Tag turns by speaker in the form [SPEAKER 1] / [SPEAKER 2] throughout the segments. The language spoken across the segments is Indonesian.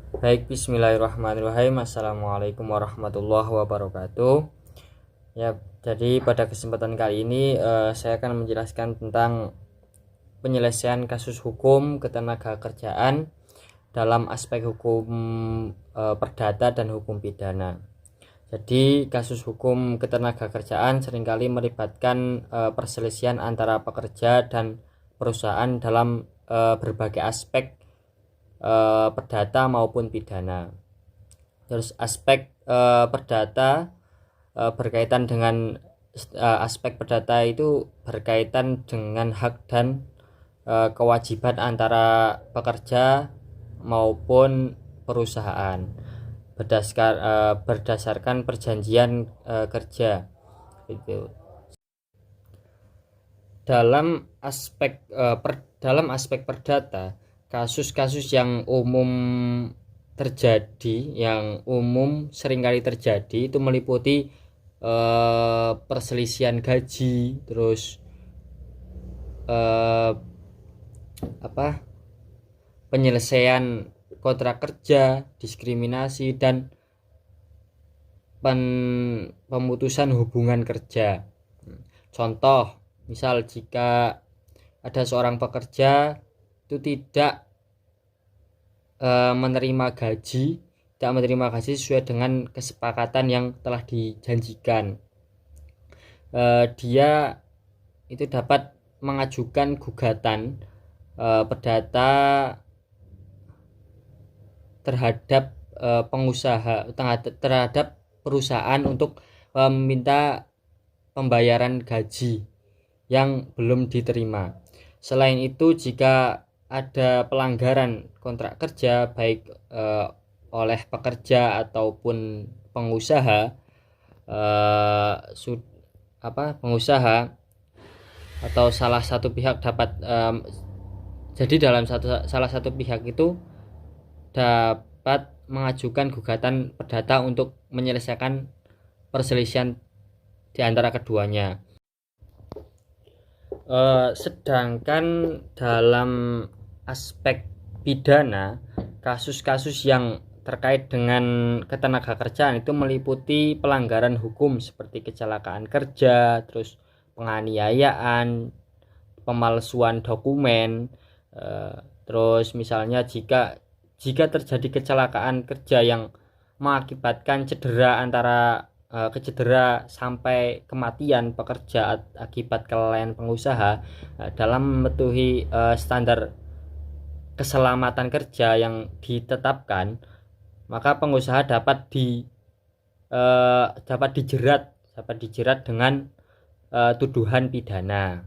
[SPEAKER 1] Baik, bismillahirrahmanirrahim. Assalamualaikum warahmatullahi wabarakatuh. Ya, jadi pada kesempatan kali ini saya akan menjelaskan tentang penyelesaian kasus hukum ketenagakerjaan dalam aspek hukum perdata dan hukum pidana. Jadi kasus hukum ketenagakerjaan seringkali melibatkan perselisihan antara pekerja dan perusahaan dalam berbagai aspek perdata maupun pidana. Terus aspek perdata berkaitan dengan aspek perdata itu berkaitan dengan hak dan kewajiban antara pekerja maupun perusahaan berdasarkan perjanjian kerja itu. Dalam aspek perdata, kasus-kasus yang umum seringkali terjadi itu meliputi perselisihan gaji, terus penyelesaian kontrak kerja, diskriminasi, dan pemutusan hubungan kerja. Contoh, misal jika ada seorang pekerja itu tidak menerima gaji sesuai dengan kesepakatan yang telah dijanjikan, dia itu dapat mengajukan gugatan perdata terhadap terhadap perusahaan untuk meminta pembayaran gaji yang belum diterima. Selain itu, jika ada pelanggaran kontrak kerja baik oleh pekerja ataupun pengusaha, pengusaha atau salah satu pihak salah satu pihak itu dapat mengajukan gugatan perdata untuk menyelesaikan perselisihan di antara keduanya. Sedangkan dalam aspek pidana, kasus-kasus yang terkait dengan ketenagakerjaan itu meliputi pelanggaran hukum seperti kecelakaan kerja, terus penganiayaan, pemalsuan dokumen, terus misalnya jika terjadi kecelakaan kerja yang mengakibatkan cedera sampai kematian pekerja akibat kelalaian pengusaha dalam mematuhi standar keselamatan kerja yang ditetapkan, maka pengusaha dapat dijerat dengan tuduhan pidana.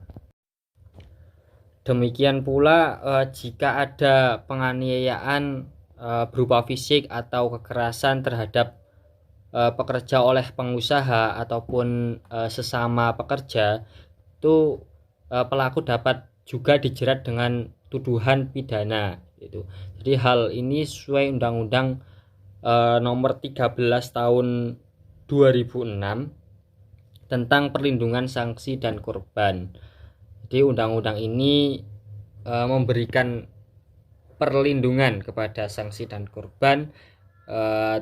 [SPEAKER 1] Demikian pula jika ada penganiayaan berupa fisik atau kekerasan terhadap pekerja oleh pengusaha ataupun sesama pekerja, itu pelaku dapat juga dijerat dengan tuduhan pidana gitu. Jadi hal ini sesuai Undang-Undang nomor 13 tahun 2006 tentang perlindungan sanksi dan korban. Jadi undang-undang ini memberikan perlindungan kepada sanksi dan korban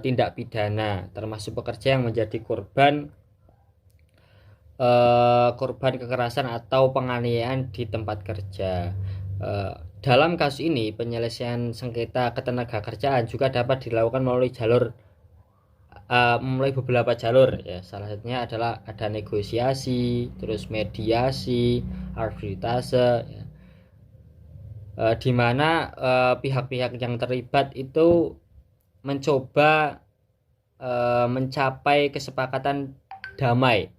[SPEAKER 1] tindak pidana, termasuk pekerja yang menjadi korban kekerasan atau penganiayaan di tempat kerja. Dalam kasus ini, penyelesaian sengketa ketenagakerjaan juga dapat dilakukan melalui beberapa jalur ya. Salah satunya adalah ada negosiasi, terus mediasi, arbitrase ya. Di mana pihak-pihak yang terlibat itu mencoba mencapai kesepakatan damai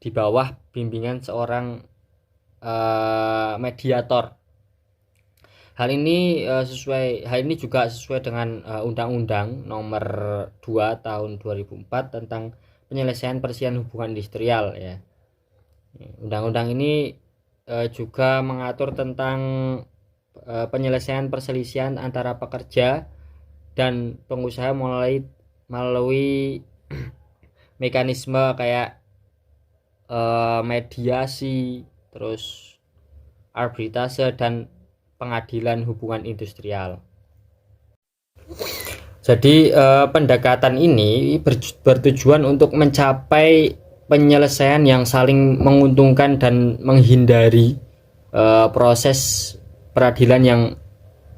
[SPEAKER 1] di bawah bimbingan seorang mediator. Hal ini juga sesuai dengan Undang-Undang nomor 2 tahun 2004 tentang penyelesaian perselisihan hubungan industrial ya. Undang-undang ini juga mengatur tentang penyelesaian perselisihan antara pekerja dan pengusaha melalui mekanisme kayak mediasi, terus arbitrase dan pengadilan hubungan industrial. Jadi pendekatan ini bertujuan untuk mencapai penyelesaian yang saling menguntungkan dan menghindari proses peradilan yang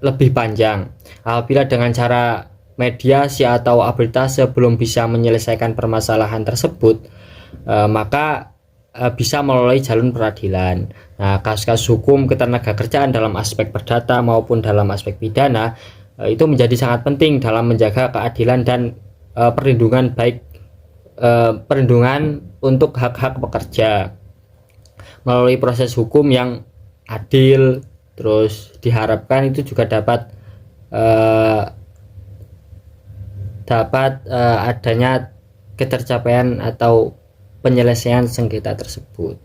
[SPEAKER 1] lebih panjang. Apabila dengan cara mediasi atau arbitrase belum bisa menyelesaikan permasalahan tersebut, maka bisa melalui jalur peradilan. Nah, kasus-kasus hukum ketenagakerjaan dalam aspek perdata maupun dalam aspek pidana itu menjadi sangat penting dalam menjaga keadilan dan perlindungan untuk hak-hak pekerja melalui proses hukum yang adil. Terus diharapkan itu juga dapat adanya ketercapaian atau penyelesaian sengketa tersebut.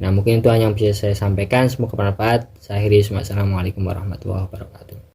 [SPEAKER 1] Nah, mungkin itu yang bisa saya sampaikan. Semoga bermanfaat. Saya akhiri. Assalamualaikum warahmatullahi wabarakatuh.